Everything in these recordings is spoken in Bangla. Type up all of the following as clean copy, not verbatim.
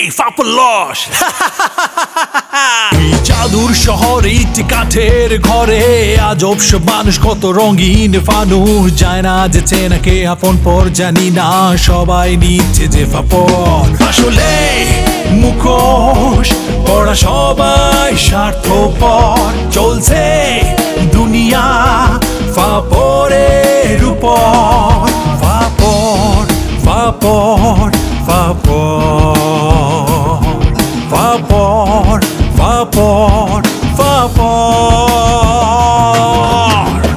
ফাপলস জাদুর শহরে ইট কাঠের ঘরে আজব সব মানুষ কত রঙিন ফানুষ যায় না যে চেনাকে আপন পর জানি না সবাই নিচ্ছে যে ফাপল আসলে মুখোশ পড়া সবাই স্বার্থপর চলছে দুনিয়া ফাপরের উপর ফাপর ফাপর ফাপর ফাপর ফাপর ফাপর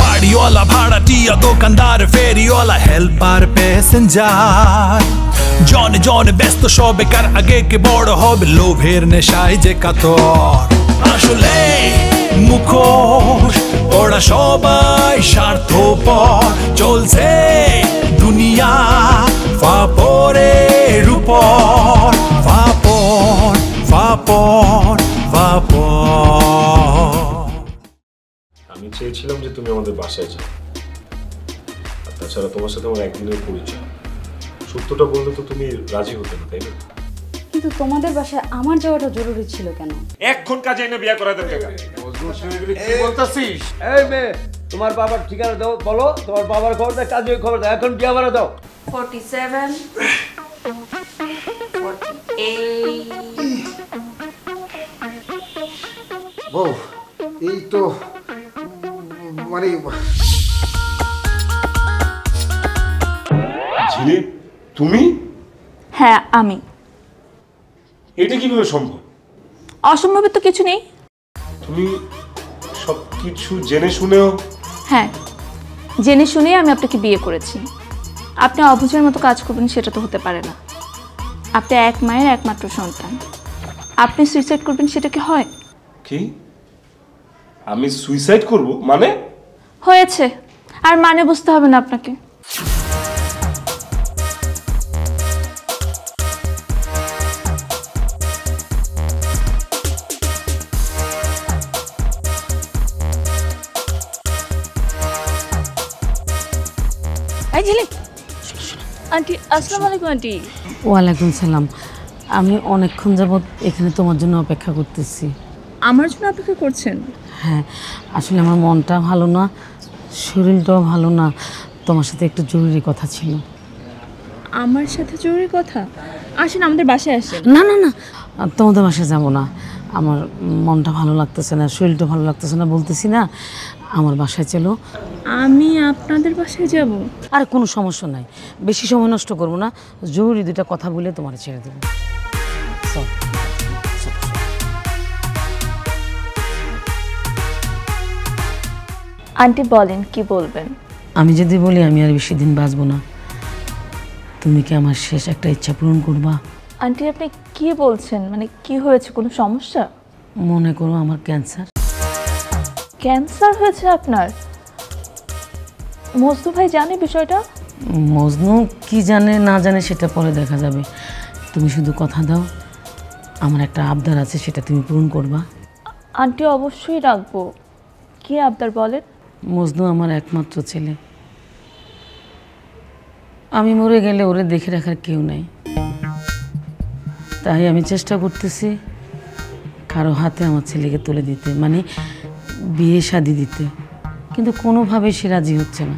বাড়িওয়ালা ভাড়াটিয়া দোকানদার ফেরিওয়ালা হেল্পার প্যাসেঞ্জার জনে জনে ব্যস্ত সব বেকার আগে কে বড় হবে লোভের নেশায় যে কাতর আসলে মুখোশ ওরা সবাই স্বার্থপর চলছে দুনিয়া ফাপরের উপর ফাপর ফাপর ফাপর আমি চেয়েছিলাম যে তুমি আমাদের বাসায় যাও আর তাছাড়া তোমার সাথে আমার একদিনের পরিচয় সত্যটা বললে তো তুমি রাজি হতে না তাই না কিন্তু তোমাদের বাসায় আমার যাওয়াটা জরুরি ছিল কেন এখন কাজে এনে বিয়ে করা দরকার কি বলতাছিস এই মেয়ে তোমার বাবার ঠিকানা দাও বলো তোমার বাবার খবর দাও কাজে খবর দাও এখন বিয়ে বাড়া দাও 47 48 বউ এই তো মানে ঝিলি তুমি হ্যাঁ আমি এটা কিভাবে সম্ভব অসম্ভবের তো কিছু নেই তুমি সবকিছু জেনে শুনেও হ্যাঁ জেনে শুনেই আমি আপনাকে বিয়ে করেছি আপনি অবুঝের মতো কাজ করবেন সেটা তো হতে পারে না আপনি এক মায়ের একমাত্র সন্তান আপনি সুইসাইড করবেন সেটা কি হয় কি আমি সুইসাইড করব মানে হয়েছে আর মানে বুঝতে হবে না আপনাকে এই ঝিলিক আন্টি আসসালামু আলাইকুম আন্টি ওয়ালাইকুম সালাম আমি অনেকক্ষণ যাবৎ এখানে তোমার জন্য অপেক্ষা করতেছি আমার জন্য অপেক্ষা করছেন হ্যাঁ আসলে আমার মনটা ভালো না শরীরটাও ভালো না তোমার সাথে একটু জরুরি কথা ছিল আমার সাথে জরুরি কথা আসেন আমাদের বাসায় আসেন না না না তোমাদের বাসায় যাব না আমার মনটা ভালো লাগতেছে না শরীরটা ভালো লাগতেছে না বলতেছি না আমার বাসায় চলো আমি আপনাদের বাসায় যাব আর কোনো সমস্যা নাই বেশি সময় নষ্ট করবো না জরুরি দুটা কথা বলে তোমার ছেড়ে দেবো চল আন্টি বলেন কি বলবেন আমি যদি বলি আমি আর বেশি দিন বাঁচবো না তুমি কি আমার শেষ একটা ইচ্ছা পূরণ করবা আন্টি আপনি কি বলছেন মানে কি হয়েছে কোনো সমস্যা মনে করো আমার ক্যান্সার ক্যান্সার হয়েছে আপনার মজনু ভাই জানে বিষয়টা মজনু কি জানে না জানে সেটা পরে দেখা যাবে তুমি শুধু কথা দাও আমার একটা আবদার আছে সেটা তুমি পূরণ করবা আন্টি অবশ্যই রাখবো কি আবদার বলেন মজনু আমার একমাত্র ছেলে আমি মরে গেলে ওরে দেখে রাখার কেউ নাই তাই আমি চেষ্টা করতেছি কারো হাতে আমার ছেলেকে তুলে দিতে মানে বিয়ে শাদি দিতে কিন্তু কোনোভাবেই সে রাজি হচ্ছে না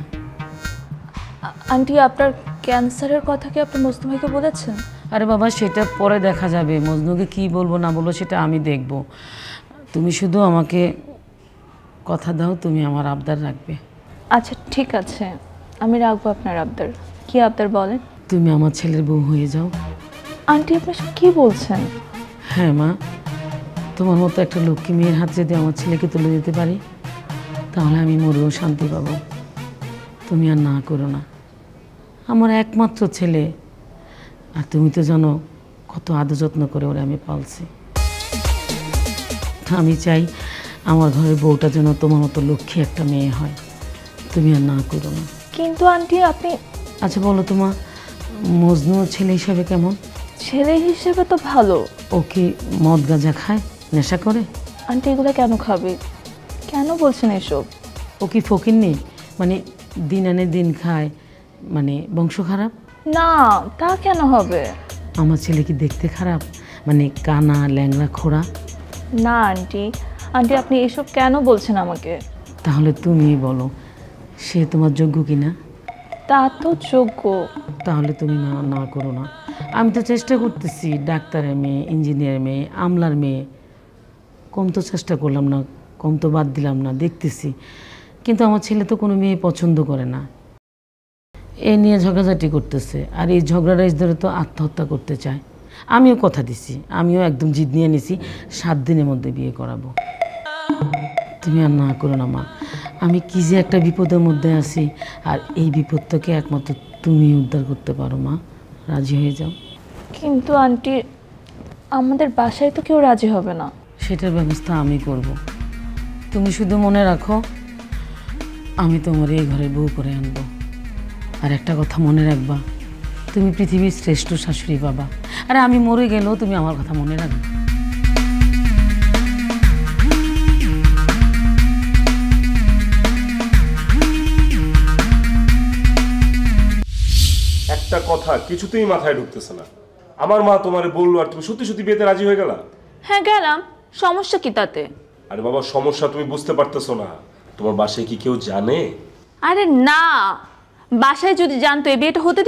আন্টি আপনার ক্যান্সারের কথা কি আপনি মজনু ভাইকে বলেছেন আরে বাবা সেটা পরে দেখা যাবে মজনুকে কি বলবো না বলবো সেটা আমি দেখব তুমি শুধু আমাকে কথা দাও তুমি আমার আবদার রাখবে আচ্ছা ঠিক আছে আমি রাখবো আপনার আবদার কি আবদার বলেন তুমি আমার ছেলের বউ হয়ে যাও আন্টি আপনি সব কি বলছেন হ্যাঁ মা তোমার মতো একটা লক্ষ্মী মেয়ের হাত যদি আমার ছেলেকে তুলে দিতে পারি তাহলে আমি মরেও শান্তি পাবো তুমি আর না করো না আমার একমাত্র ছেলে আর তুমি তো জানো কত আদর যত্ন করে ওরে আমি পালছি আমি চাই আমার ঘরের বউটা যেন তোমার মতো লক্ষ্মী একটা মেয়ে হয় তুমি আর না করো না কিন্তু আন্টি আপনি আচ্ছা বলো তোমার মজনু ছেলে হিসাবে কেমন ছেলে হিসেবে তো ভালো ও কি মদ গাঁজা খায় নেশা করে আন্টি এগুলো কেন খাবে কেন বলছেন এসব ও কি ফকির নেই মানে দিন আনে দিন খায় মানে বংশ খারাপ না তা কেন হবে আমার ছেলে কি দেখতে খারাপ মানে কানা ল্যাংড়া খোড়া? না আন্টি, আন্টি আপনি এসব কেন বলছেন আমাকে? তাহলে তুমি বলো সে তোমার যোগ্য কিনা? তা তো যোগ্য। তাহলে তুমি না না করো না। আমি তো চেষ্টা করতেছি, ডাক্তারের মেয়ে, ইঞ্জিনিয়ার মেয়ে, আমলার মেয়ে, কম তো চেষ্টা করলাম না, কম তো বাদ দিলাম না, দেখতেছি। কিন্তু আমার ছেলে তো কোনো মেয়ে পছন্দ করে না, এ নিয়ে ঝগড়াঝাটি করতেছে। আর এই ঝগড়াটা ধরে তো আত্মহত্যা করতে চায়। আমিও কথা দিছি, আমিও একদম জিদ নিয়ে নিছি 7 দিনের মধ্যে বিয়ে করাবো। তুমি আর না করো না মা, আমি কি যে একটা বিপদের মধ্যে আছি, আর এই বিপদটাকে একমাত্র তুমি উদ্ধার করতে পারো মা। রাজি হয়ে যাও। কিন্তু আন্টি আমাদের বাসায় তো কেউ রাজি হবে না। সেটার ব্যবস্থা আমি করব। তুমি শুধু মনে রাখো আমি তোমার এই ঘরে বউ করে আনবো। আর একটা কথা মনে রাখবা, তুমি পৃথিবীর শ্রেষ্ঠ শাশুড়ি পাবা। আরে আমি মরে গেলেও তুমি আমার কথা মনে রাখবে। একটা কথা কিছুতেই মাথায় ঢুকতেছে না। আমার মা তোমারে বললো আর তুমি সত্যি সত্যি বিয়েতে রাজি হয়ে গেলা? হ্যাঁ গেলাম, সমস্যা কি তাতে? আরে বাবা, সমস্যা তুমি বুঝতে পারতেছো না। তোমার বাসায় কি কেউ জানে? আরে না, বাসায় যদি জানতো এই বিয়েটা হতে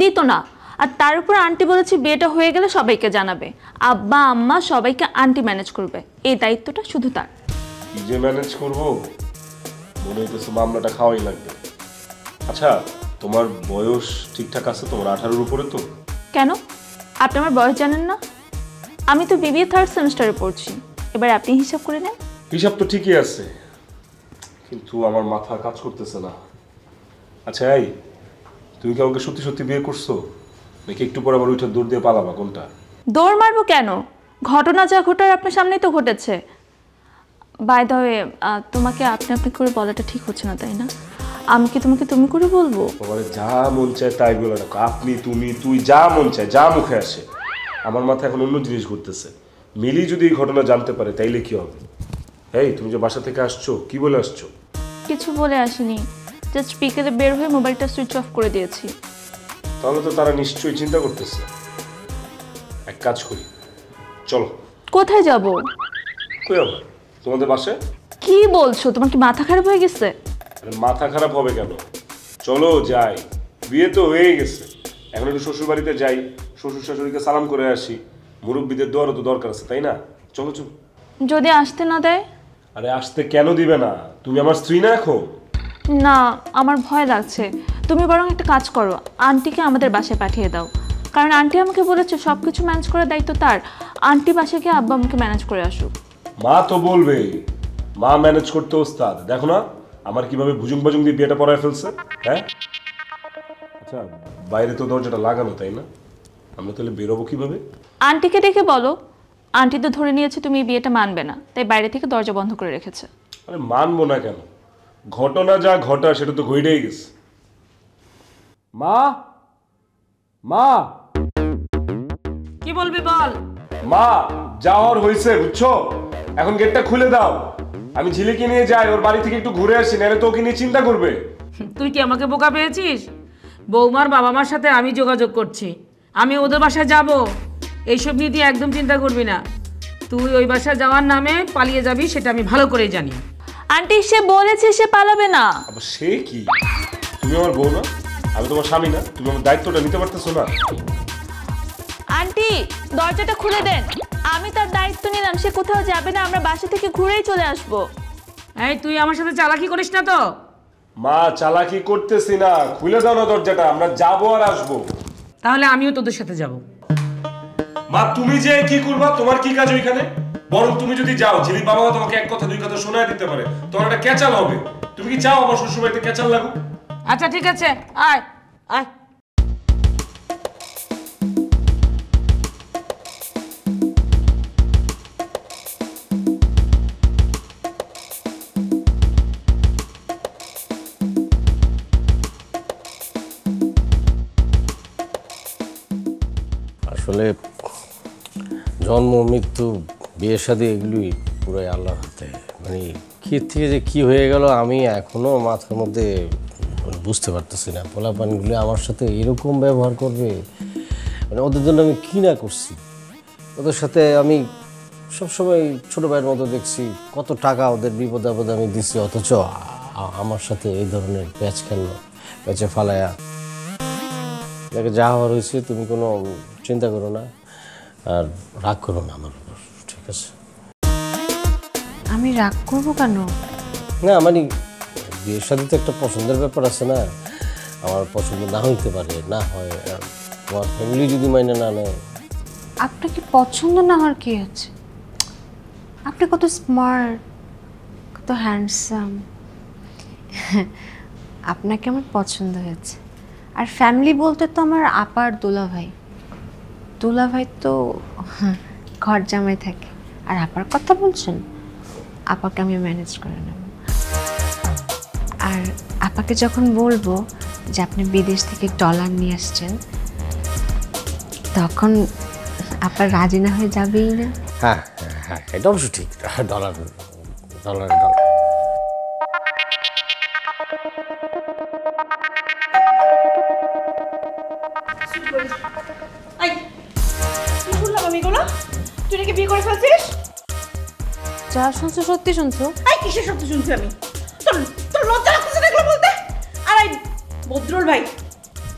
দিত না। আর তার উপর আন্টি বলেছে বিয়েটা হয়ে গেলে সবাইকে জানাবে। আব্বা আম্মা সবাইকে আন্টি ম্যানেজ করবে, এই দায়িত্বটা শুধু তার। কি যে ম্যানেজ করবো, মনে হইতেছে মামলাটা খাওয়াই লাগবে। আচ্ছা, তোমার বয়স ঠিকঠাক আছে? তোমার 18-র উপরে তো? কেন, আপনি আমার বয়স জানেন না? আমি তো বিবিএ 3rd সেমিস্টারে পড়ছি। এবার আপনি হিসাব করে নেন। হিসাব তো ঠিকই আছে, কিন্তু আমার মাথা কাজ করতেছে না। আচ্ছা এই, তুমি কি আমাকে সত্যি সত্যি বিয়ে করছো, নাকি একটু পর আবার উঠে দৌড় দিয়ে পালাবা? কোনটা? দৌড় মারবো কেন? ঘটনা যা ঘটার আপনার সামনেই তো ঘটেছে। বাই দ্য ওয়ে, তোমাকে আপনি আপনি করে বলাটা ঠিক হচ্ছে না, তাই না? আমি কি তোমাকে তুমি করে বলবো? বাবারে, যা মন চায় তাই বলে রাখো। আপনি, তুমি, তুই, যা মন চায়, যা মুখে আসে। আমার মাথায় এখন অন্য জিনিস ঘুরতেছে। মিলি যদি এই ঘটনা জানতে পারে তাইলে কি হবে? এই, তুমি যে বাসা থেকে আসছো, কি বলে আসছো? কিছু বলে আসিনি, জাস্ট বিকেলে বের হয়ে মোবাইলটা সুইচ অফ করে দিয়েছি। তাহলে তো তারা নিশ্চয়ই চিন্তা করতেছে। এক কাজ করি, চলো। কোথায় যাব? কই আবার? তোমাদের বাসায়। কি বলছো? তোমার কি মাথা খারাপ হয়ে গেছে? আরে মাথা খারাপ হবে কেন, চলো যাই। বিয়ে তো হয়ে গেছে, এখন একটু শ্বশুর বাড়িতে যাই, শ্বশুর শাশুড়িকে সালাম করে আসি। মুরব্বীদের দোয়ারও তো দরকার আছে, তাই না? চলো চলো। যদি আসতে না দেয়? আরে আসতে কেন দিবে না? তুমি আমার স্ত্রী না এখন? না, আমার ভয় লাগছে। তুমি বরং একটা কাজ করো, আন্টিকে আমাদের বাসায় পাঠিয়ে দাও। কারণ আন্টি আমাকে বলেছে সব কিছু ম্যানেজ করার দায়িত্ব তার। আন্টি বাসায় গিয়ে আব্বা আমাকে ম্যানেজ করে আসুক। মা তো বলবে, মা ম্যানেজ করতে ওস্তাদ। দেখো না আমার কিভাবে ভুজুং বাজুং দিয়ে বিয়েটা পড়ায় ফেলছে। হ্যাঁ, আচ্ছা বাইরে তো দরজাটা লাগানো, তাই না? আমরা তাহলে বেরোবো কিভাবে? আন্টিকে ডেকে বলো। আন্টি তো ধরে নিয়েছে তুমি এই বিয়েটা মানবে না, তাই বাইরে থেকে দরজা বন্ধ করে রেখেছে। আরে মানবো না কেন? ঘটনা যা ঘটা সেটা তো ঘটেই গেছে। মা, মা, কি বলবি বল। মা, যাওয়ার হয়েছে বুঝছো, এখন গেটটা খুলে দাও। আমি ঝিলিকে নিয়ে যাই, ওর বাড়ি থেকে একটু ঘুরে আসি, নাহলে তো ওকে নিয়ে চিন্তা করবে। তুই কি আমাকে বোকা পেয়েছিস? বৌমার বাবা মার সাথে আমি যোগাযোগ করছি, আমি ওদের বাসায় যাব। এইসব নিয়ে তুই একদম চিন্তা করবি না। তুই ওই বাসায় যাওয়ার নামে পালিয়ে যাবি, সেটা আমি ভালো করেই জানি। আন্টি সে বলেছে সে পালাবে না। আবার সে কি? তুমি আমার বউ না, আমি তোমার স্বামী না? তুমি আমার দায়িত্বটা নিতে পারতেছো না? আন্টি দরজাটা খুলে দেন, আমি তার দায়িত্ব নিলাম, সে কোথাও যাবে না, আমরা বাসা থেকে ঘুরেই চলে আসবো। এই তুই আমার সাথে চালাকি করিস না তো? মা, চালাকি করতেছি না, খুলে দাও না দরজাটা, আমরা যাবো আর আসবো। তাহলে আমিও তোদের সাথে যাব। মা, তুমি যে কি করবা? তোমার কি কাজ ওইখানে? বরং তুমি যদি যাও, ঝিলির বাবা তোমাকে এক কথা দুই কথা শোনায় দিতে পারে, তোমার একটা ক্যাচাল হবে। তুমি কি চাও আমার শ্বশুর বাড়িতে ক্যাচাল লাগুক? আচ্ছা ঠিক আছে, আয় আয়। আসলে জন্ম মৃত্যু বিয়ে শাদী এগুলোই পুরোই আল্লাহর হাতে। মানে কী থেকে যে কী হয়ে গেল আমি এখনও মাথার মধ্যে বুঝতে পারতেছি না। পোলাপানগুলি আমার সাথে এরকম ব্যবহার করবে, মানে ওদের জন্য আমি কী না করছি। ওদের সাথে আমি সবসময় ছোটো ভাইয়ের মতো দেখছি, কত টাকা ওদের বিপদে আপদে আমি দিচ্ছি, অথচ আমার সাথে এই ধরনের প্যাচ খেললো, প্যাচে ফালায়া। দেখে যা হওয়ার হয়েছে, তুমি কোনো চিন্তা করো না আর রাগ করো না আমার উপর, ঠিক আছে? আমি রাগ করবো কেন? না মানে বিয়ের সাথে তো একটা পছন্দের ব্যাপার আছে না, আমার পছন্দ না হইতে পারে, না হয় তোমার ফ্যামিলি যদি মাইনে না নেয়। আপনার কি পছন্দ না হওয়ার কি আছে? আপনি কত স্মার্ট, কত হ্যান্ডসাম, আপনাকে আমার পছন্দ হয়েছে। আর ফ্যামিলি বলতে তো আমার আপার দুলাভাই তো ঘর জামাই থাকে। আর আপার কথা বলছেন, আপাকে আমি ম্যানেজ করে নেব। আর আপাকে যখন বলবো যে আপনি বিদেশ থেকে ডলার নিয়ে আসছেন, তখন আপা রাজি না হয়ে যাবেই না। হ্যাঁ হ্যাঁ, এটা অবশ্য ঠিক। ডলার ডলার ডলার তুই নাকি বিয়ে করে ফেলছিস? যা শুনছো সত্যি শুনছো? কিসের সত্যি শুনছি আমি? তোর লজ্জা লাগতেছে না এগুলো বলতে? আর বদরুল ভাই,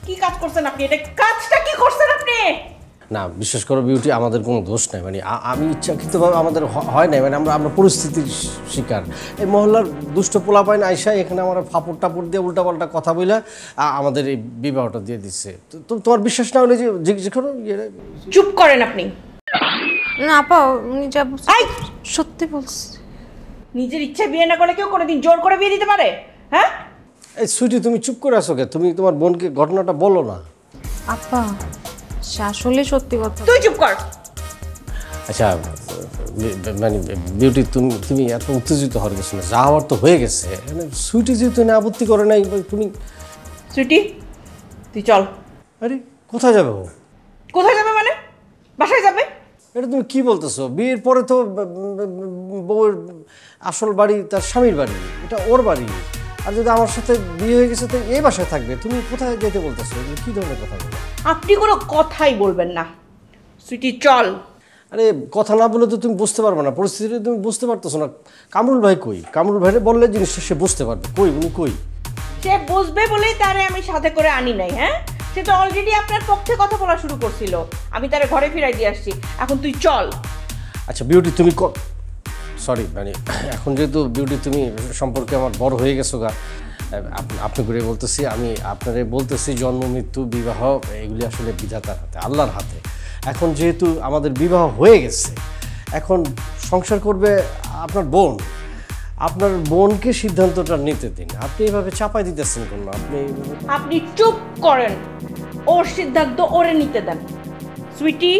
কি কাজ করছেন আপনি? এটা কাজটা কি করছেন আপনি? না, বিশ্বাস করো বিউটি, আমাদের কোনো দোষ নাই। মানে আমি ইচ্ছাকৃতভাবে আমাদের হয় নাই, মানে আমরা পরিস্থিতির শিকার। এই মহল্লার দুষ্ট পোলা পাইন আইসা এখানে আমার ফাপড় টাপড় দিয়ে উল্টাপাল্টা কথা বলে আমাদের এই বিবাহটা দিয়ে দিচ্ছে। তো তোমার বিশ্বাস না হলে যে জিজ্ঞেস করো। চুপ করেন আপনি। না আপা, উনি যা সত্যি বলছে। নিজের ইচ্ছা বিয়ে না করে কেউ কোনোদিন জোর করে বিয়ে দিতে পারে? হ্যাঁ? এই সুইটি, তুমি চুপ করে আসো কে? তুমি তোমার বোনকে ঘটনাটা বলো না। আপা আসলে সত্যি কথা। তুই চুপ কর। আচ্ছা মানে বিউটি, তুমি এত উত্তেজিত হওয়ার কিছু না, যা হওয়ার তো হয়ে গেছে। সুইটি যেহেতু না আপত্তি করে নাই, তুমি। সুইটি, তুই চল। আরে কোথায় যাবে ও? কোথায় যাবে মানে? বাসায় যাবে। এটা তুমি কি বলতেছো? বিয়ের পরে তো বউয়ের আসল বাড়ি তার স্বামীর বাড়ি, এটা ওর বাড়ি। আর যদি আমার সাথে বিয়ে হয়ে গেছে তো এই বাসায় থাকবে। তুমি কোথায় যেতে বলতেছো? কি ধরনের কথা বলো? আপনি কোনো কথাই বলবেন না। সুইটি চল। আরে কথা না বলে তো তুমি বুঝতে পারবে না, পরিস্থিতি তুমি বুঝতে পারতেছো না। কামরুল ভাই কই? কামরুল ভাইরে বললে জিনিসটা সে বুঝতে পারবে। কই উনি কই? সে বুঝবে বলেই তারে আমি সাথে করে আনি নাই। হ্যাঁ, সে তো অলরেডি আপনার পক্ষে কথা বলা শুরু করছিল। আমি তারে ঘরে ফিরাই দিয়ে আসছি। এখন তুই চল। আচ্ছা বিউটি, তুমি সরি মানে এখন যেহেতু বিউটি তুমি সম্পর্কে আমার বড় হয়ে গেছো গা, আপনি করে বলতেছি, আমি আপনারে বলতেছি জন্ম মৃত্যু বিবাহ এগুলি আসলে বিধাতার হাতে, আল্লাহর হাতে। এখন যেহেতু আমাদের বিবাহ হয়ে গেছে, এখন সংসার করবে আপনার বোন। আপনার বোনকে সিদ্ধান্তটা নিতে দিন। আপনি এভাবে চাপাই দিতেছেন কেন? আপনি চুপ করেন। ওর সিদ্ধান্ত ওরে নিতে দেন। সুইটি,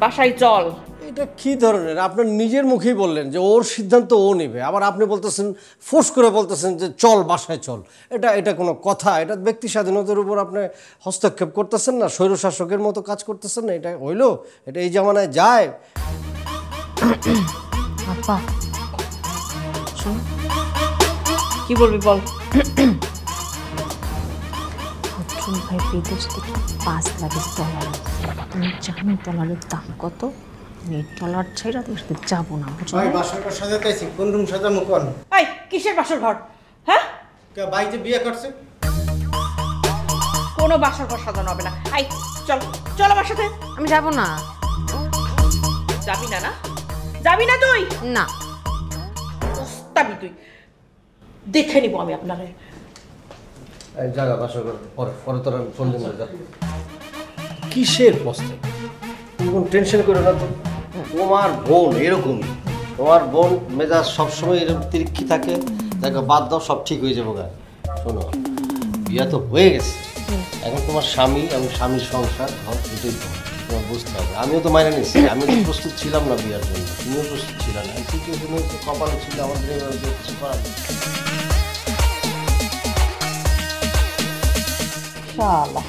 বাসায় চল। এটা কি ধরনের? আপনার নিজের মুখেই বললেন যে ওর সিদ্ধান্ত ও নেবে, আবার আপনি বলতেছেন, ফোর্স করে বলতেছেন যে চল বাসায় চল। এটা কোনো কথা? এটা ব্যক্তি স্বাধীনতার উপর আপনি হস্তক্ষেপ করতেছেন না, স্বৈরশাসকের মতো কাজ করতেছেন না। এটা হইল? এটা এই জামানায় যায়? আপা কি বলবি বল। বদরুল ভাই বিদেশ থেকে 5 লাখ ডলার। তুমি জানো ডলারের দাম কত? ডলার ছাইরা তো যাবো না। ভাই বাসর ঘর সাজাতেছি, কোন রুম সাজামু কোন? এই কিসের বাসর ঘর? হ্যাঁ, কে ভাই যে বিয়ে করছে? কোনো বাসর ঘর সাজানো হবে না। এই চল, চল আমার সাথে। আমি যাব না। যাবি না? না যাবি না তুই? না। ওস্তাবি তুই। দেখে নিব আমি আপনারে। এই জায়গা বাসা করে পরে তোর ফোন দিন। কিসের প্রস্তাব? তুমি কোনো টেনশন করো না তো। তোমার বোন এরকমই, তোমার বোন মেজাজ সবসময় এরকম তিরিক্ষি থাকে। দেখো বাদ দাও, সব ঠিক হয়ে যাবো। গায়ে শোনো, বিয়ে তো হয়ে গেছে, এখন তোমার স্বামী এবং স্বামীর সংসার দুটোই তোমার বুঝতে হবে। আমিও তো মাইনে নিচ্ছি, আমি তো প্রস্তুত ছিলাম না বিয়ের জন্য, তুমিও প্রস্তুত ছিল না। ঠিকই তুমি কপালে ছিল, আমাদের কিছু করার নেই। শালা,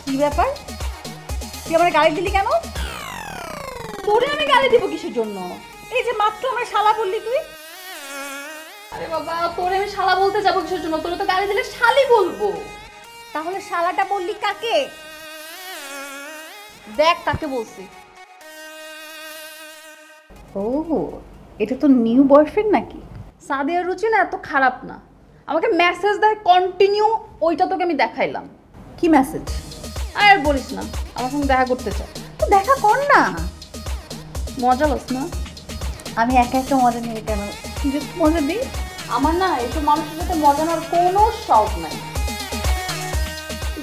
কি ব্যাপার? তুই আমার গালি দিলি কেন? তোরে আমি গালি দিব কিসের জন্য? এই যে মাত্র আমার শালা বললি তুই। আরে বাবা, তোরে আমি শালা বলতে যাবো কিসের জন্য? তোরে তো গালি দিলে শালি বলবো। তাহলে শালাটা বললি কাকে? দেখ কাকে বলছি। ও, এটা তো নিউ বয়ফ্রেন্ড নাকি? সাদিয়ার রুচি না এত খারাপ না, আমাকে মেসেজ দেয় কন্টিনিউ, ওইটা তোকে আমি দেখাইলাম। কি মেসেজ? আর বলিস না, আমার সঙ্গে দেখা করতে চাও তো দেখা কর না। মজা লস না? আমি একা একা মজা নিয়ে কেন, তুই মজা দিই। আমার না এসব মানুষের সাথে মজা নেওয়ার কোনো শখ নাই।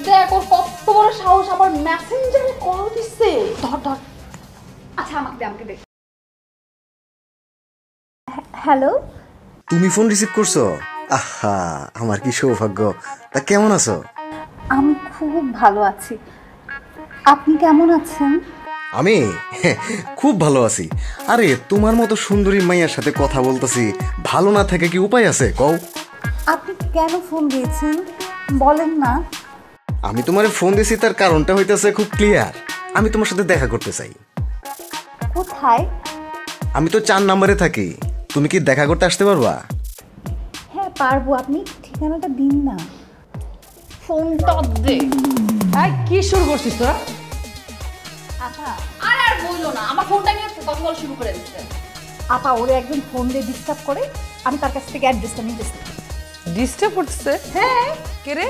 দেখ ওর কত বড় সাহস, আবার মেসেঞ্জারে কল দিচ্ছে। ধর ধর, আচ্ছা আমাকে দে। হ্যালো, তুমি ফোন রিসিভ করছো? আহা, আমার কি সৌভাগ্য। তা কেমন আছো? আমি খুব ভালো আছি, আপনি কেমন আছেন? আমি খুব ভালো আছি। আরে তোমার মতো সুন্দরী মাইয়ার সাথে কথা বলতেছি, ভালো না থাকে কি উপায় আছে কও? আপনি কেন ফোন দিয়েছেন বলেন না। আমি তোমারে ফোন দিয়েছি তার কারণটা হইতেছে খুব ক্লিয়ার। আমি তোমার সাথে দেখা করতে চাই। কোথায়? আমি তো 4 নম্বরে থাকি, তুমি কি দেখা করতে আসতে পারবা? হ্যাঁ পারবো, আপনি ঠিকানাটা দিন না। ফোনটা দে। কি শুরু করছিস তোরা? আচ্ছা আর বললো না, আমার ফোনটা নিয়ে কথা বলা শুরু করে দিচ্ছে। আপা ওরে একজন ফোন দিয়ে ডিস্টার্ব করে, আমি তার কাছ থেকে অ্যাড্রেসটা নিতেছি। ডিস্টার্ব করতেছে? হ্যাঁ। কে রে?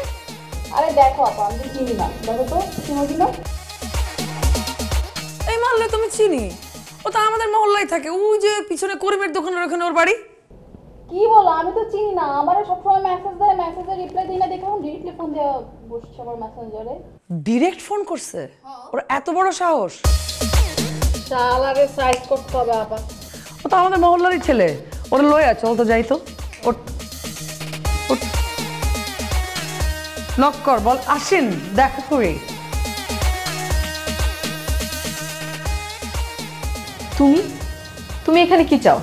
আরে দেখো আপা, আমি চিনি না, দেখো তো চিনো কিনা। এই মহল্লায় তুমি চিনি? ও তো আমাদের মহল্লায় থাকে, ওই যে পিছনে করিমের দোকানের ওখানে ওর বাড়ি। কি বলো, আমি তো চিনি না। আমারে সবসময় মেসেজ দেয়, মেসেজে রিপ্লাই দিই না দেখে আমি ডিরেক্টলি ফোন দিয়ে বসছে আমার মেসেঞ্জারে। ডিরেক্ট ফোন করছে? ওর এত বড় সাহস? শালারে সাইজ করতে হবে আপা। ও তো আমাদের মহল্লারই ছেলে, ওরা লয়ে আছে, ও তো যাই তো। নক কর, বল আসেন দেখা করি। তুমি এখানে কি চাও?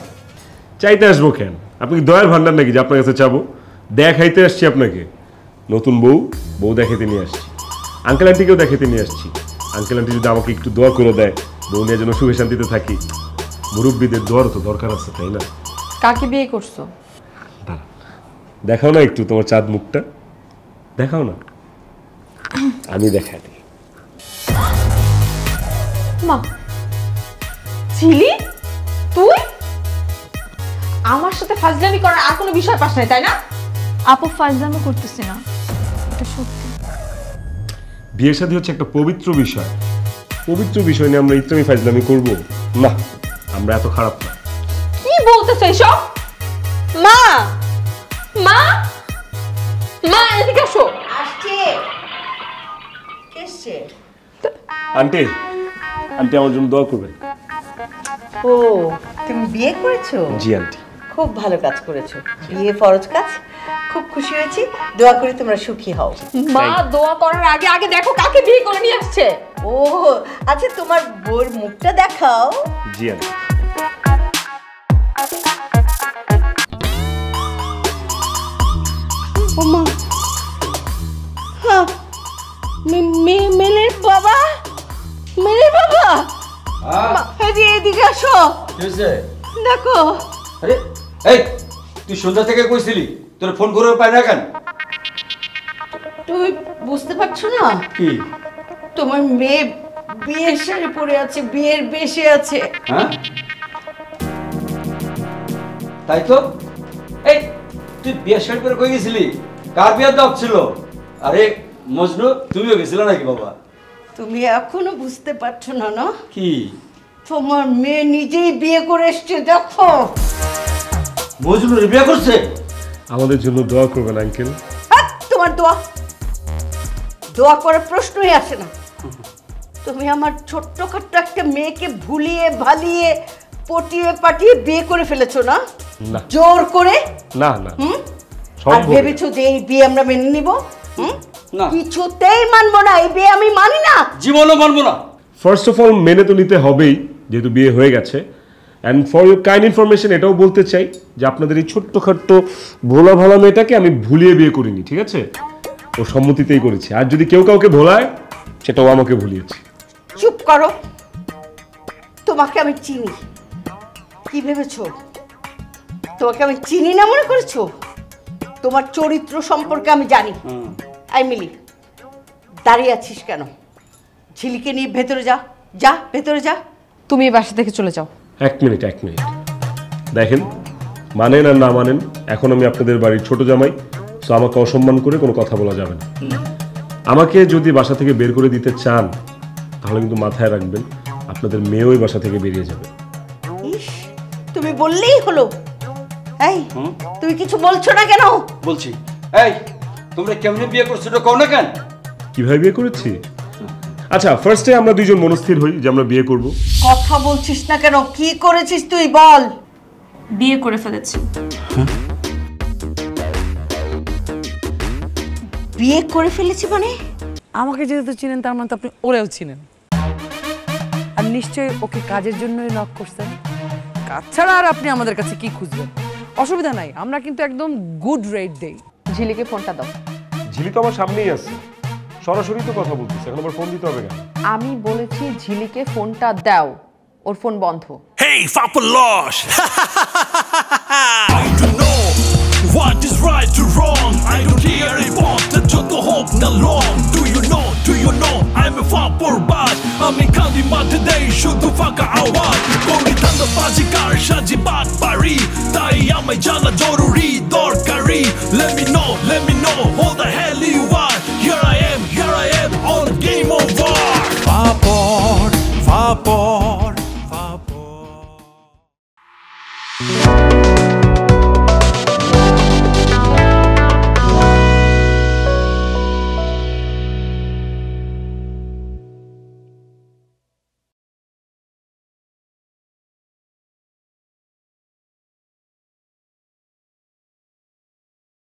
চাইতে আসবো কেন? আপনি কি দয়ার ভান্ডার নাকি যে আপনার কাছে চাবো? দেখাইতে আসছি আপনাকে। নতুন বউ দেখাইতে নিয়ে আসছি, আঙ্কেল আন্টিকেও দেখাইতে নিয়ে আসছি। আঙ্কেল আন্টি যদি আমাকে একটু দোয়া করে দেয়, বউ নিয়ে যেন সুখে শান্তিতে থাকি। মুরব্বীদের দোয়ারও তো দরকার আছে, তাই না? কাকে বিয়ে করছো? দেখাও না একটু তোমার চাঁদ মুখটা, দেখাও না। আমি দেখাই দিই। মা ছিলি তুই? আমার সাথে ফাজলামি করার আর কোনো বিষয় পাস নাই, তাই না? আপু ফাজলামি করতেছি না, এটা সত্যি। বিয়ের শাদী হচ্ছে একটা পবিত্র বিষয়। পবিত্র বিষয় নিয়ে আমরা ইসলামি ফাজলামি করবো না। আমরা এত খারাপ না। কি বলতেছ এসব? মা মা মা এদিকে আসো। আসছে এসছে। আন্টি আন্টি আমার জন্য দোয়া করবেন। ও তুমি বিয়ে করেছো? জি আন্টি। খুব ভালো কাজ করেছো, বিয়ে ফরজ কাজ। খুব খুশি হয়েছি, দোয়া করি তোমরা সুখী হও। মা দোয়া করার আগে আগে দেখো কাকে বিয়ে করে নিয়ে আসছে। ও আচ্ছা, তোমার বউর মুখটা দেখাও। জি আন্টি। ওমা, হ্যাঁ, মেলের বাবা, মেলের বাবা। এদিকে আসো, দেখো। আরে এই তুই সন্ধ্যা থেকে কইছিলি তোর ফোন করে পাই না কেন? তুমি বুঝতে পারছো না? কি? তোমার মেয়ে বিয়ের শাড়ি পরে আছে, বিয়ের বেশে আছে। হ্যাঁ তাই তো। এই তুই বিয়ের শাড়ি পরে কই গেছিলি? কার বিয়ের দাওয়াত ছিল? আরে মজনু, তুমিও গেছিলে নাকি বাবা? তুমি এখনো বুঝতে পারছো না? না কি? তোমার মেয়ে নিজেই বিয়ে করে এসছে, দেখো। মজনু বিয়ে করছে? আমাদের জন্য দোয়া করবেন আঙ্কেল। তোমার দোয়া করার প্রশ্নই আসে না। তুমি আমার ছোট্টখাট্ট একটা মেয়েকে ভুলিয়ে ভালিয়ে পটিয়ে পাটিয়ে বিয়ে করে ফেলেছো না? জোর করে? না না। আর ভেবেছো যে এই বিয়ে আমরা মেনে নিব? না, কিছুতেই মানবো না, এই বিয়ে আমি মানি না, জীবনও মানবো না। ফার্স্ট অফ অল মেনে তো নিতে হবেই, যেহেতু বিয়ে হয়ে গেছে। And for your kind information এটাও বলতে চাই যে আপনাদের এই ছোট্টখাট্ট ভোলা ভালা মেয়েটাকে আমি ভুলিয়ে বিয়ে করিনি, ঠিক আছে? ও সম্মতিতেই করেছি। আর যদি কেউ কাউকে ভোলায়, সেটাও আমাকে ভুলিয়েছে। চুপ করো। তোমাকে আমি চিনি। কি ভেবেছো তোমাকে আমি চিনি না মনে করেছো? তোমার চরিত্র সম্পর্কে আমি জানি। আই মিলি, দাঁড়িয়ে আছিস কেন? ঝিলিকে নিয়ে ভেতরে যা, যা ভেতরে যা। তুমি এই বাসা থেকে চলে যাও। এক মিনিট দেখেন, মানেন আর না মানেন, এখন আমি আপনাদের বাড়ির ছোট জামাই, তো আমাকে অসম্মান করে কোনো কথা বলা যাবে না। আমাকে যদি বাসা থেকে বের করে দিতে চান তাহলে কিন্তু মাথায় রাখবেন আপনাদের মেয়েও বাসা থেকে বেরিয়ে যাবে। ইস, তুমি বললেই হলো। এই তুমি কিছু বলছো না কেন? বলছি। এই তোমরা কেমনে বিয়ে করছো এটা কও না কেন? কিভাবে বিয়ে করেছি? আচ্ছা, ফার্স্টে আমরা দুইজন মনস্থির হই যে আমরা বিয়ে করব। কথা বলছিস না কেন? কি করেছিস তুই বল। বিয়ে করে ফেলেছি। বিয়ে করে ফেলেছি মানে? আমাকে যেহেতু চিনেন তার মানে তো আপনি ওরেও চিনেন, আর নিশ্চয়ই ওকে কাজের জন্যই নক করছেন। কাজ ছাড়া আর আপনি আমাদের কাছে কি খুঁজবেন? অসুবিধা নাই, আমরা কিন্তু একদম গুড রেট দেই। ঝিলিকে ফোনটা দাও। ঝিলি তো আমার সামনেই আছে, সরাসরি তো কথা বলতেছে, এখন আবার ফোন দিতে হবে কেন? আমি বলেছি ঝিলিকে ফোনটা দাও, ওর ফোন বন্ধ। Hey, Fapalos! I don't know what is right or wrong. I don't hear a want to the hope no long. Do you know I'm a Fapor bad. I'm a candy man today, shoot the fuck out. Gori tanda baji kar shaji bat pari. Tai amai jana joruri dorkari. Let me